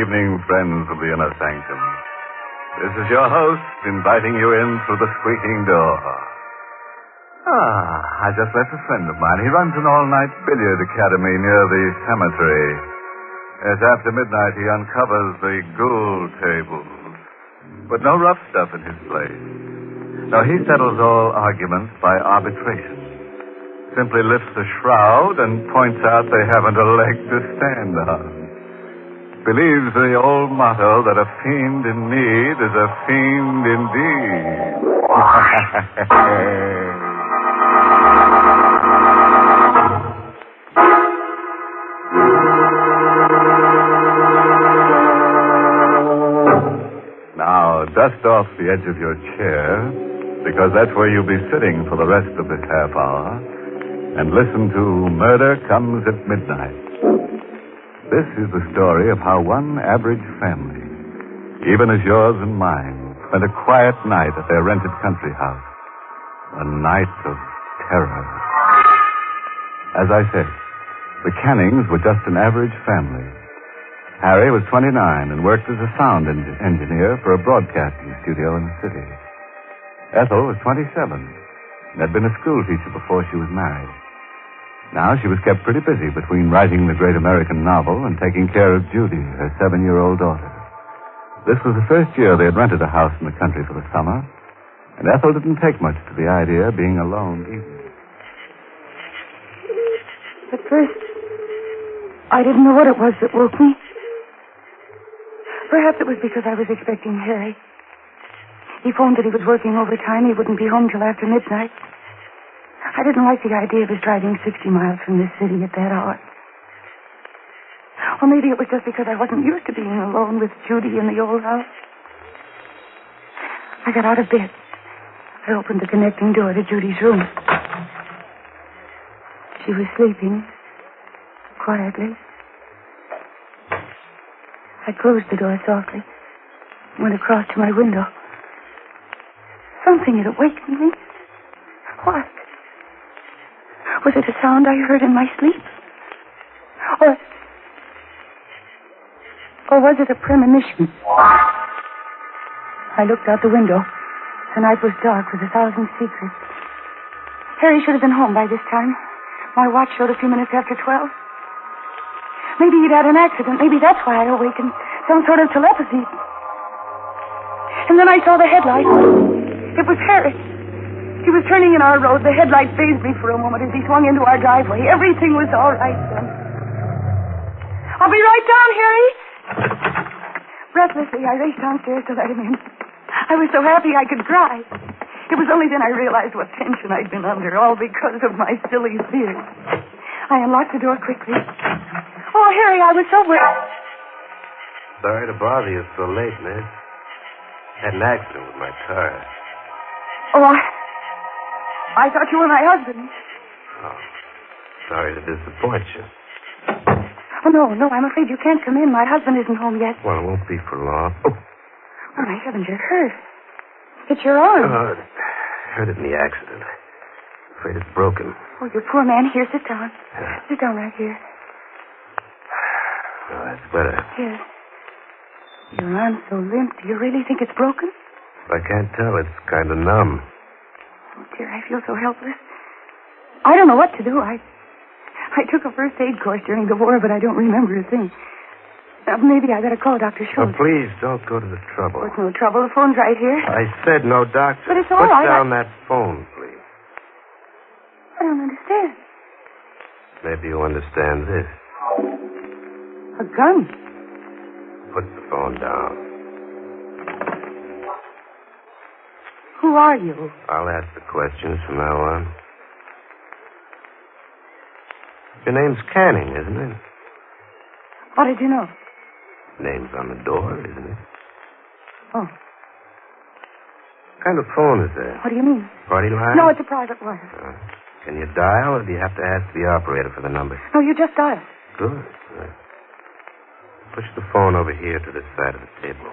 evening, friends of the inner sanctum. This is your host inviting you in through the squeaking door. I just left a friend of mine. He runs an all-night billiard academy near the cemetery. As after midnight, he uncovers the ghoul tables. But no rough stuff in his place. No, he settles all arguments by arbitration. Simply lifts the shroud and points out they haven't a leg to stand on. Believes the old motto that a fiend in need is a fiend indeed. Now, dust off the edge of your chair, because that's where you'll be sitting for the rest of this half hour, and listen to Murder Comes at Midnight. This is the story of how one average family, even as yours and mine, spent a quiet night at their rented country house. A night of terror. As I said, the Cannings were just an average family. Harry was 29 and worked as a sound engineer for a broadcasting studio in the city. Ethel was 27 and had been a school teacher before she was married. Now she was kept pretty busy between writing the great American novel and taking care of Judy, her 7-year-old daughter. This was the first year they had rented a house in the country for the summer, and Ethel didn't take much to the idea of being alone either. At first, I didn't know what it was that woke me. Perhaps it was because I was expecting Harry. He phoned that he was working overtime. He wouldn't be home till after midnight. I didn't like the idea of his driving 60 miles from this city at that hour. Or maybe it was just because I wasn't used to being alone with Judy in the old house. I got out of bed. I opened the connecting door to Judy's room. She was sleeping quietly. I closed the door softly, went across to my window. Something had awakened me. What? Was it a sound I heard in my sleep? Or was it a premonition? I looked out the window. The night was dark with 1,000 secrets. Harry should have been home by this time. My watch showed a few minutes after 12. Maybe he'd had an accident. Maybe that's why I awakened. Some sort of telepathy. And then I saw the headlight. It was Harry. He was turning in our road. The headlight phased me for a moment as he swung into our driveway. Everything was all right then. I'll be right down, Harry. Breathlessly, I raced downstairs to let him in. I was so happy I could cry. It was only then I realized what tension I'd been under, all because of my silly fears. I unlocked the door quickly. Oh, Harry, I was so worried. Sorry to bother you so late, miss. Had an accident with my car. Oh, I thought you were my husband. Oh, sorry to disappoint you. Oh, no, I'm afraid you can't come in. My husband isn't home yet. Well, it won't be for long. Oh, my heavens, you're hurt. It's your arm. Hurt it in the accident. Afraid it's broken. Oh, you poor man. Here, sit down. Yeah. Sit down right here. Oh, that's better. Yes. Your arm's so limp. Do you really think it's broken? I can't tell. It's kind of numb. Oh, dear, I feel so helpless. I don't know what to do. I took a first aid course during the war, but I don't remember a thing. Maybe I better call Dr. Schultz. Oh, please, don't go to the trouble. Oh, it's no trouble. The phone's right here. I said no, doctor. But it's all right. Put down that phone, please. I don't understand. Maybe you understand this. A gun? Put the phone down. Who are you? I'll ask the questions from now on. Your name's Canning, isn't it? How did you know? Name's on the door, isn't it? Oh. What kind of phone is that? What do you mean? Party line? No, it's a private wire. Can you dial, or do you have to ask the operator for the number? No, you just dial. Good. Push the phone over here to this side of the table.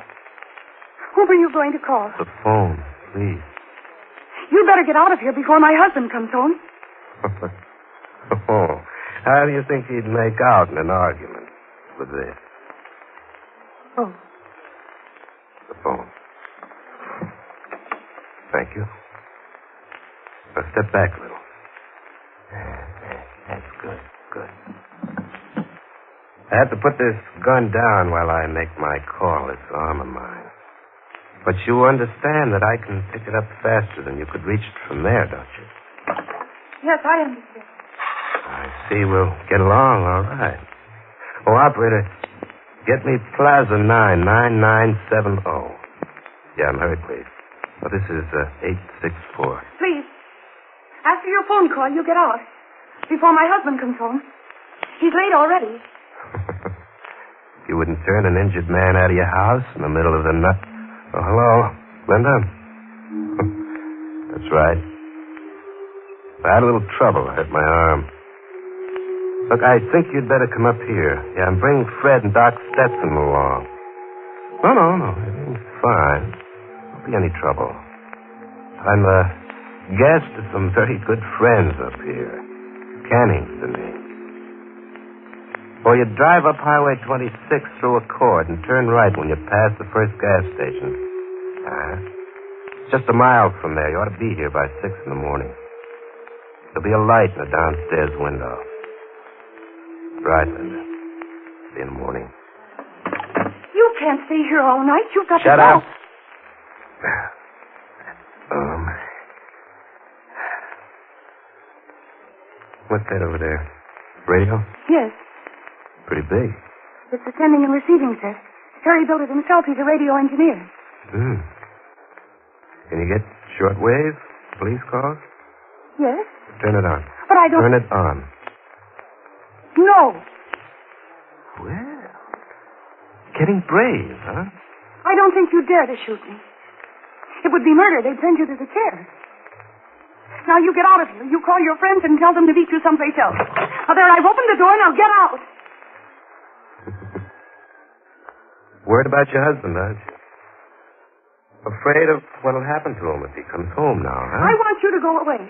Who were you going to call? The phone, please. You better get out of here before my husband comes home. Oh, how do you think he'd make out in an argument with this? Oh. The phone. Thank you. Now step back a little. That's good. Good. I have to put this gun down while I make my call. This arm of mine. But you understand that I can pick it up faster than you could reach it from there, don't you? Yes, I understand. I see we'll get along all right. Oh, operator, get me Plaza 99970. Yeah, hurry, please. Oh, this is 864. Please. After your phone call, you get out. Before my husband comes home. He's late already. You wouldn't turn an injured man out of your house in the middle of the night. Oh, hello, Linda. That's right. I had a little trouble. I hurt my arm. Look, I think you'd better come up here. Yeah, and bring Fred and Doc Stetson along. No. Everything's fine. Won't be any trouble. I'm a guest of some very good friends up here. Canning's the name. Well, you drive up Highway 26 through Accord and turn right when you pass the first gas station. It's just a mile from there. You ought to be here by 6 in the morning. There'll be a light in the downstairs window. Right, Linda. See you in the morning. You can't stay here all night. You've got Shut to go. up. What's that over there? Radio? Yes. Pretty big. It's a sending and receiving set. Harry built it himself. He's a radio engineer. Can you get shortwave police calls? Yes. Turn it on. But I don't... Turn it on. No. Well, getting brave, huh? I don't think you'd dare to shoot me. It would be murder. They'd send you to the chair. Now you get out of here. You call your friends and tell them to meet you someplace else. Now there, I've opened the door. Now get out. Worried about your husband, aren't you? Afraid of what'll happen to him if he comes home now, huh? I want you to go away.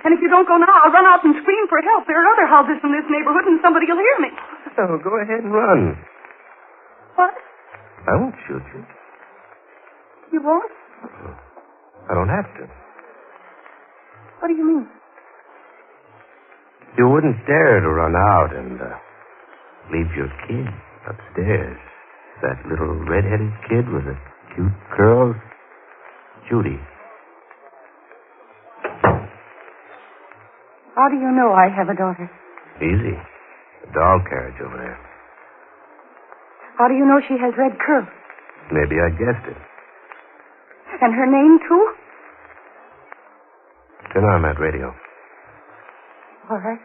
And if you don't go now, I'll run out and scream for help. There are other houses in this neighborhood, and somebody will hear me. Oh, go ahead and run. What? I won't shoot you. You won't? I don't have to. What do you mean? You wouldn't dare to run out and leave your kid upstairs. That little red-headed kid with the cute curls. Judy. How do you know I have a daughter? Easy. The doll carriage over there. How do you know she has red curls? Maybe I guessed it. And her name, too? Turn on that radio. All right.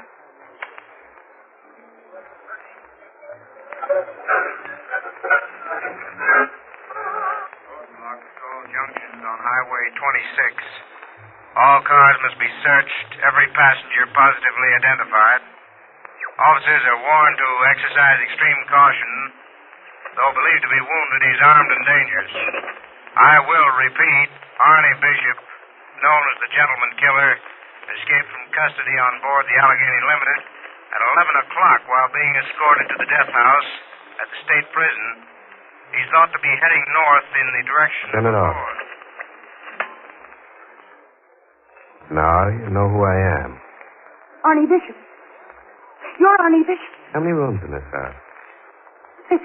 Junctions on Highway 26. All cars must be searched, every passenger positively identified. Officers are warned to exercise extreme caution. Though believed to be wounded, he's armed and dangerous. I will repeat, Arnie Bishop, known as the Gentleman Killer, escaped from custody on board the Allegheny Limited at 11 o'clock while being escorted to the death house at the state prison. He's thought to be heading north in the direction Turn it of off. Now you know who I am. Arnie Bishop. You're Arnie Bishop. How many rooms in this house? 6.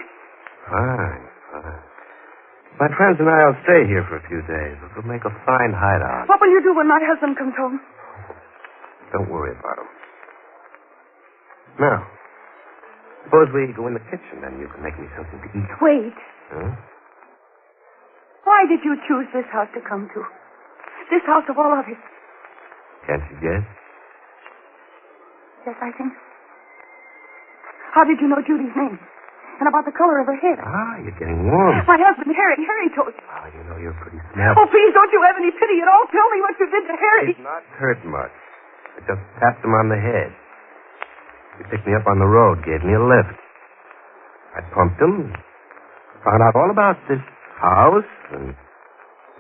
Fine. My friends and I will stay here for a few days. It'll make a fine hideout. What will you do when my husband comes home? Don't worry about him. Now, suppose we go in the kitchen, then you can make me something to eat. Wait. Huh? Why did you choose this house to come to? This house of all others. Can't you guess? Yes, I think. How did you know Judy's name? And about the color of her hair? Ah, you're getting warm. My husband, Harry. Harry told you. Oh, you know you're pretty smart. Oh, please, don't you have any pity at all? Tell me what you did to Harry. He's not hurt much. I just tapped him on the head. He picked me up on the road, gave me a lift. I pumped him, found out all about this house and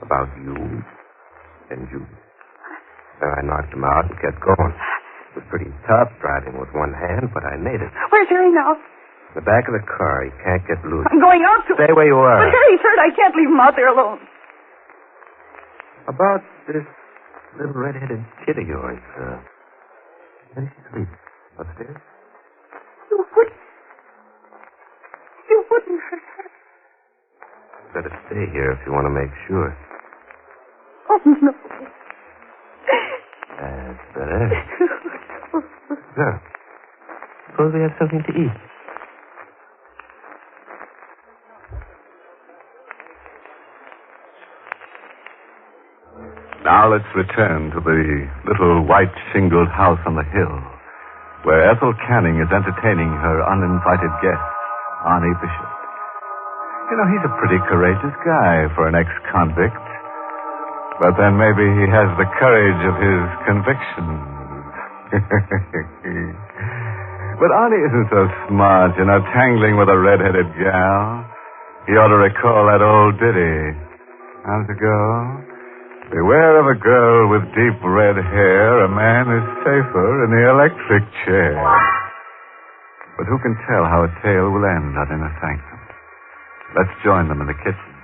about you and Judy. Then I knocked him out and kept going. It was pretty tough driving with one hand, but I made it. Where's Harry now? The back of the car. He can't get loose. I'm going out to... Stay where you are. But Harry's hurt. I can't leave him out there alone. About this little red-headed kid of yours, where does she sleep? Upstairs? You wouldn't hurt her. Better stay here if you want to make sure. Oh, no. That's better. Now, suppose we have something to eat. Now let's return to the little white shingled house on the hill, where Ethel Canning is entertaining her uninvited guest, Arnie Bishop. You know, he's a pretty courageous guy for an ex-convict. But then maybe he has the courage of his convictions. But Arnie isn't so smart, you know, tangling with a red-headed gal. He ought to recall that old ditty. How's it go? Beware of a girl with deep red hair. A man is safer in the electric chair. But who can tell how a tale will end out in a sanctum? Let's join them in the kitchen.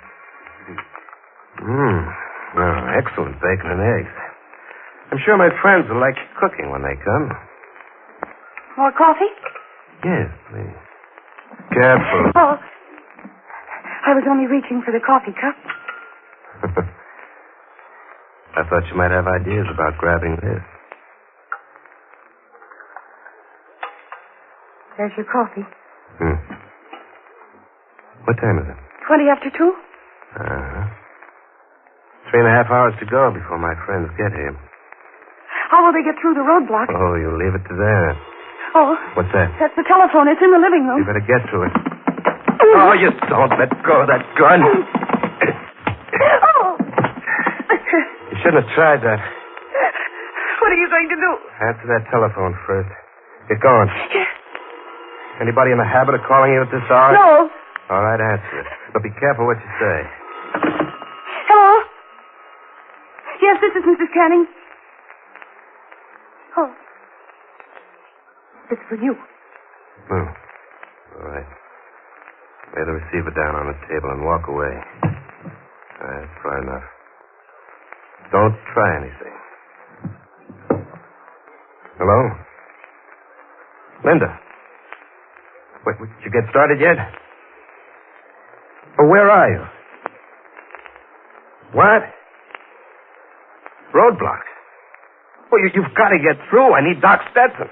Oh, excellent bacon and eggs. I'm sure my friends will like cooking when they come. More coffee? Yes, please. Careful. Oh, I was only reaching for the coffee cup. I thought you might have ideas about grabbing this. There's your coffee. What time is it? 20 after 2? 3.5 hours to go before my friends get here. How will they get through the roadblock? Oh, you leave it to them. Oh. What's that? That's the telephone. It's in the living room. You better get to it. Oh, you don't let go of that gun. Oh. You shouldn't have tried that. What are you going to do? Answer that telephone first. Get going. Yes. Anybody in the habit of calling you at this hour? No. All right, answer it. But be careful what you say. Hello? Yes, this is Mrs. Canning. Oh. It's for you. Oh. All right. Lay the receiver down on the table and walk away. That's far enough. Don't try anything. Hello? Linda? Wait, did you get started yet? Oh, where are you? What? Roadblock. Well, you've got to get through. I need Doc Stetson.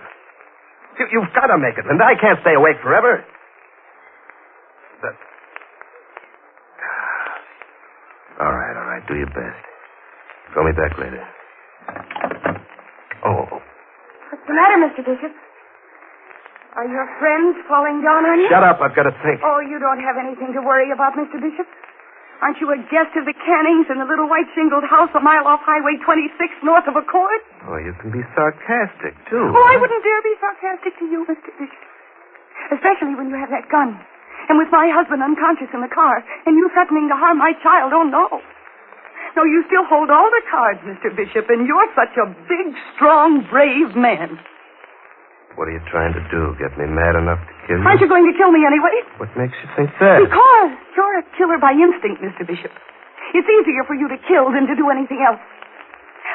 You've got to make it, Linda. I can't stay awake forever. All right. Do your best. Call me back later. Oh. What's the matter, Mr. Bishop? Are your friends falling down on you? Shut up. I've got to think. Oh, you don't have anything to worry about, Mr. Bishop. Aren't you a guest of the Cannings in the little white shingled house a mile off Highway 26 north of Accord? Oh, you can be sarcastic, too. Oh, I wouldn't dare be sarcastic to you, Mr. Bishop. Especially when you have that gun. And with my husband unconscious in the car, and you threatening to harm my child. Oh, no. No, you still hold all the cards, Mr. Bishop, and you're such a big, strong, brave man. What are you trying to do? Get me mad enough to kill you? Aren't you going to kill me anyway? What makes you think that? Because you're a killer by instinct, Mr. Bishop. It's easier for you to kill than to do anything else.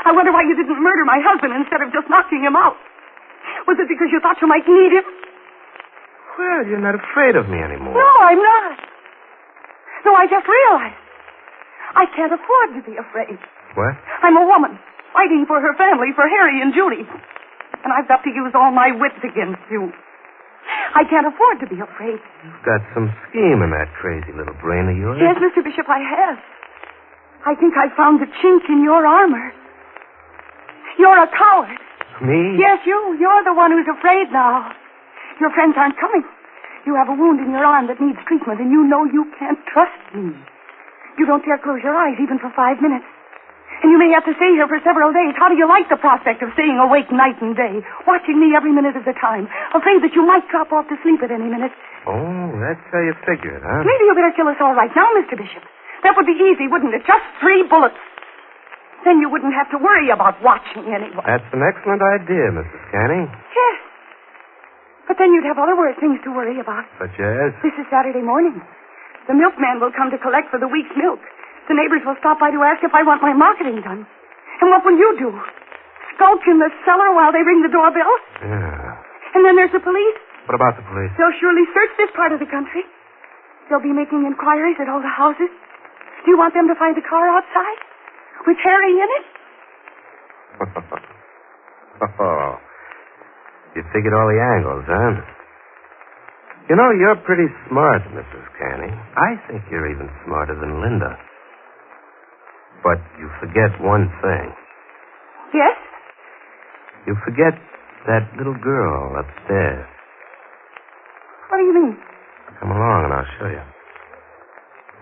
I wonder why you didn't murder my husband instead of just knocking him out. Was it because you thought you might need him? Well, you're not afraid of me anymore. No, I'm not. No, I just realized I can't afford to be afraid. What? I'm a woman fighting for her family, for Harry and Judy. And I've got to use all my wits against you. I can't afford to be afraid. You've got some scheme in that crazy little brain of yours. Yes, Mr. Bishop, I have. I think I found the chink in your armor. You're a coward. Me? Yes, you. You're the one who's afraid now. Your friends aren't coming. You have a wound in your arm that needs treatment, and you know you can't trust me. You don't dare close your eyes even for 5 minutes. And you may have to stay here for several days. How do you like the prospect of staying awake night and day, watching me every minute of the time, afraid that you might drop off to sleep at any minute? Oh, that's how you figure it, huh? Maybe you better kill us all right now, Mr. Bishop. That would be easy, wouldn't it? Just 3 bullets. Then you wouldn't have to worry about watching anyone. That's an excellent idea, Mrs. Canning. Yes. But then you'd have other worse things to worry about. Such as? This is Saturday morning. The milkman will come to collect for the week's milk. The neighbors will stop by to ask if I want my marketing done. And what will you do? Skulk in the cellar while they ring the doorbell? Yeah. And then there's the police. What about the police? They'll surely search this part of the country. They'll be making inquiries at all the houses. Do you want them to find the car outside? With Harry in it? Oh. You figured all the angles, huh? You know, you're pretty smart, Mrs. Canning. I think you're even smarter than Linda. But you forget one thing. Yes? You forget that little girl upstairs. What do you mean? Come along and I'll show you.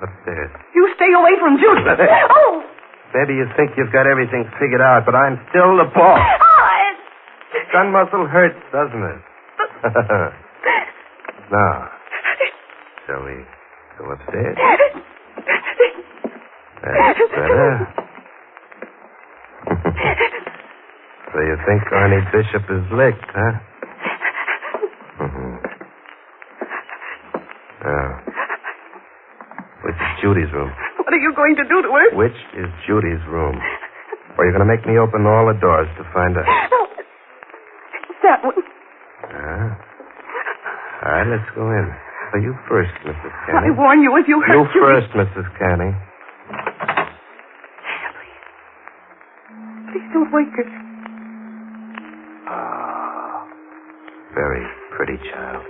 Upstairs. You stay away from Judy. Oh! Maybe you think you've got everything figured out, but I'm still the boss. Gun muscle hurts, doesn't it? Now, shall we go upstairs? That's better. So you think Arnie Bishop is licked, huh? Which is Judy's room? What are you going to do to her? Which is Judy's room? Or you're going to make me open all the doors to find out? No. That one. All right, let's go in. So you first, Mrs. Canning. I warn you, if you hurt You Judy... first, Mrs. Canning. Please don't wake her. Oh, very pretty child.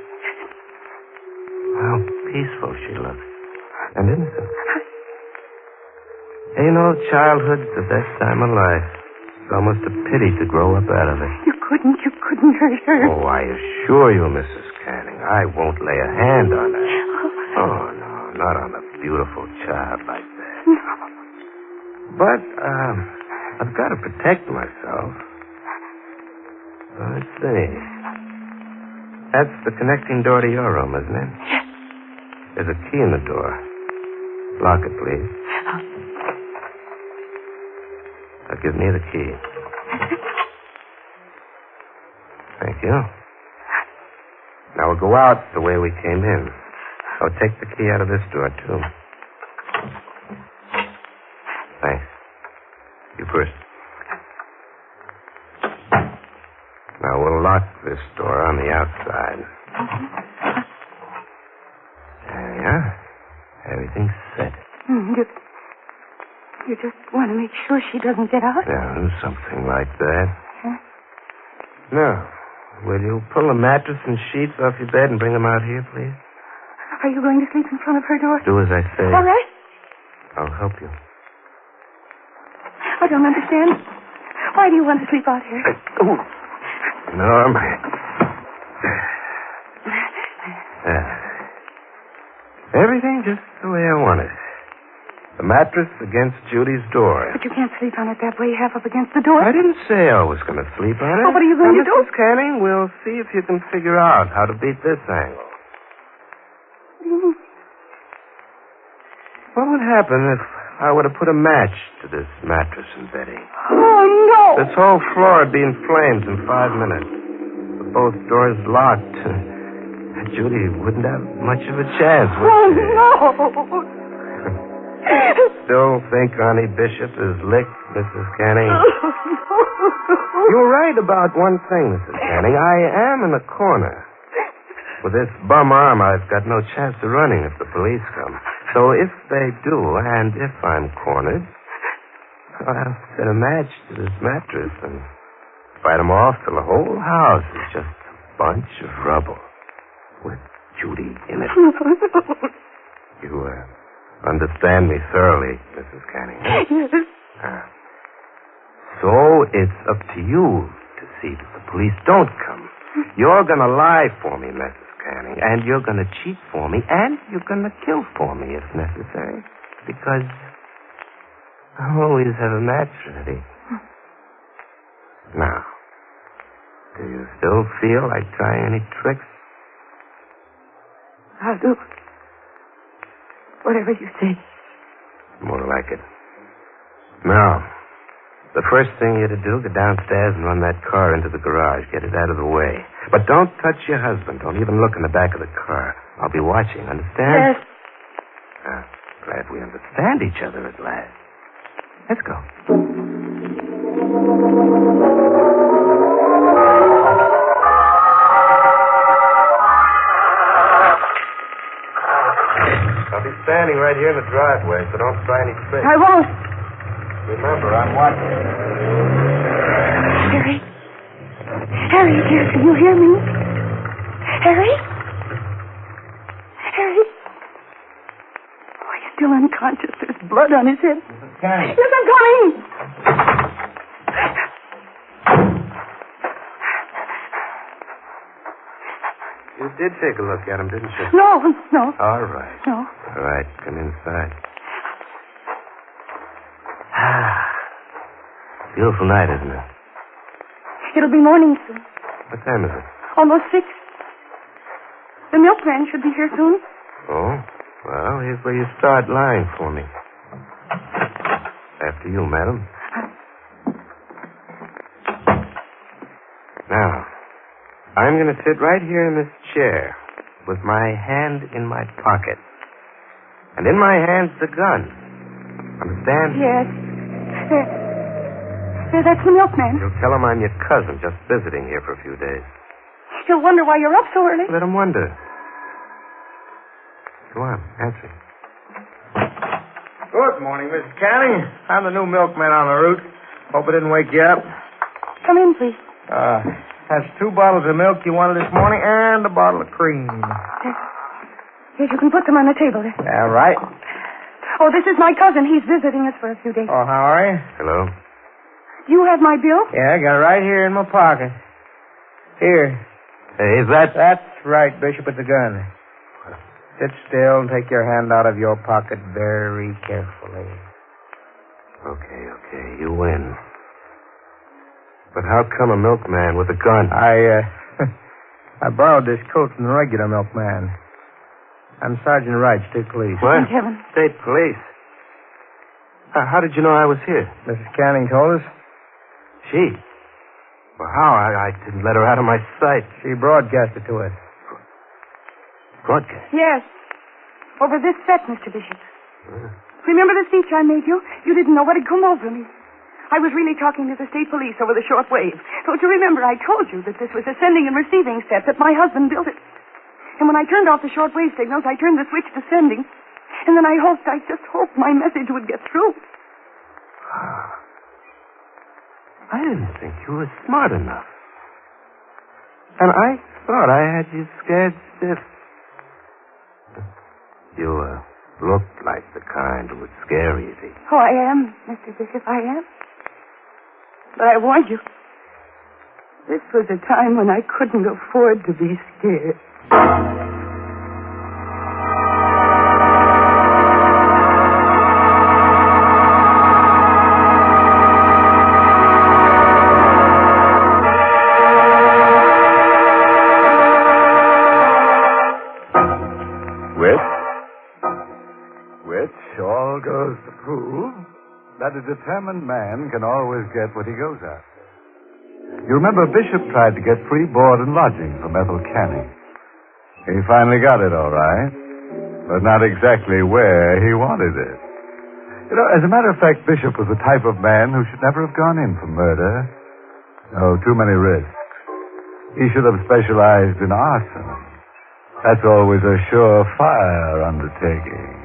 How peaceful she looks. And innocent. Hey, you know, childhood's the best time of life. It's almost a pity to grow up out of it. You couldn't hurt her. Oh, I assure you, Mrs. Canning, I won't lay a hand on her. Oh, no, not on a beautiful child like that. No. But, I've got to protect myself. Let's see. That's the connecting door to your room, isn't it? Yes. There's a key in the door. Lock it, please. Now, give me the key. Thank you. Now we'll go out the way we came in. I'll take the key out of this door, too. Thanks. You first. Now we'll lock this door on the outside. There you are. Everything's set. You just want to make sure she doesn't get out? Yeah, something like that. Huh? Now, will you pull the mattress and sheets off your bed and bring them out here, please? Are you going to sleep in front of her door? Do as I say. All right. I'll help you. I don't understand. Why do you want to sleep out here? Norm. Everything just the way I want it. The mattress against Judy's door. But you can't sleep on it that way, half up against the door. I didn't say I was going to sleep on it. Oh, what are you going to do? Mrs. Canning, we'll see if you can figure out how to beat this angle. What do you mean? What would happen if I were to put a match to this mattress and bedding? Oh, no! This whole floor would be in flames in 5 minutes. With both doors locked, Judy wouldn't have much of a chance, would Oh, she? no! Still think Arnie Bishop is licked, Mrs. Canning? You're right about one thing, Mrs. Canning. I am in a corner. With this bum arm, I've got no chance of running if the police come. So if they do, and if I'm cornered, I'll set a match to this mattress and fight them off till the whole house is just a bunch of rubble with Judy in it. You understand me thoroughly, Mrs. Canning. Yes. So it's up to you to see that the police don't come. You're going to lie for me, Mrs. Canning, and you're going to cheat for me, and you're going to kill for me if necessary, because I always have a match ready. Now, do you still feel like trying any tricks? I'll do whatever you say. More like it. Now, The first thing you're to do, go downstairs and run that car into the garage. Get it out of the way. But don't touch your husband. Don't even look in the back of the car. I'll be watching, understand? Yes. Glad we understand each other at last. Let's go. I'll be standing right here in the driveway, so don't try any tricks. I won't. Remember, I'm watching. Harry. Harry, dear, can you hear me? Harry? Harry? Oh, he's still unconscious. There's blood on his head. Mrs. Canning. Yes, I'm coming. You did take a look at him, didn't you? No. All right. No. All right, come inside. Beautiful night, isn't it? It'll be morning soon. What time is it? Almost 6. The milkman should be here soon. Oh, well, here's where you start lying for me. After you, madam. Now, I'm going to sit right here in this chair with my hand in my pocket. And in my hand's the gun. Understand? Yes. That's the milkman. You'll tell him I'm your cousin, just visiting here for a few days. He'll wonder why you're up so early. Let him wonder. Go on, answer. Good morning, Mrs. Canning. I'm the new milkman on the route. Hope I didn't wake you up. Come in, please. That's 2 bottles of milk you wanted this morning and a bottle of cream. Yes, you can put them on the table there. Yeah, right. Oh, this is my cousin. He's visiting us for a few days. Oh, how are you? Hello? You have my bill? Yeah, I got it right here in my pocket. Here. Hey, is that... That's right, Bishop, with the gun. Sit still and take your hand out of your pocket very carefully. Okay, you win. But how come a milkman with a gun? I borrowed this coat from the regular milkman. I'm Sergeant Wright, State Police. What? Thank heaven. State Police. How did you know I was here? Mrs. Canning told us. She? Well, how? I didn't let her out of my sight. She broadcast it to us. Broadcast? Yes. Over this set, Mr. Bishop. Remember the speech I made you? You didn't know what had come over me. I was really talking to the state police over the short wave. Don't you remember I told you that this was a sending and receiving set, that my husband built it? And when I turned off the short wave signals, I turned the switch to sending. And then I just hoped my message would get through. I didn't think you were smart enough. And I thought I had you scared stiff. You looked like the kind who would scare easy. Oh, I am, Mr. Bishop, I am. But I warned you. This was a time when I couldn't afford to be scared. Which all goes to prove that a determined man can always get what he goes after. You remember Bishop tried to get free board and lodging from Ethel Canning. He finally got it, all right, but not exactly where he wanted it. You know, as a matter of fact, Bishop was the type of man who should never have gone in for murder. Oh, too many risks. He should have specialized in arson. That's always a surefire undertaking.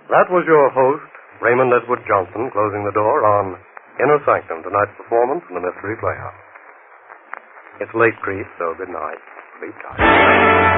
That was your host, Raymond Edward Johnson, closing the door on Inner Sanctum, tonight's performance in the Mystery Playhouse. It's late, Priest, so good night. Sleep tight.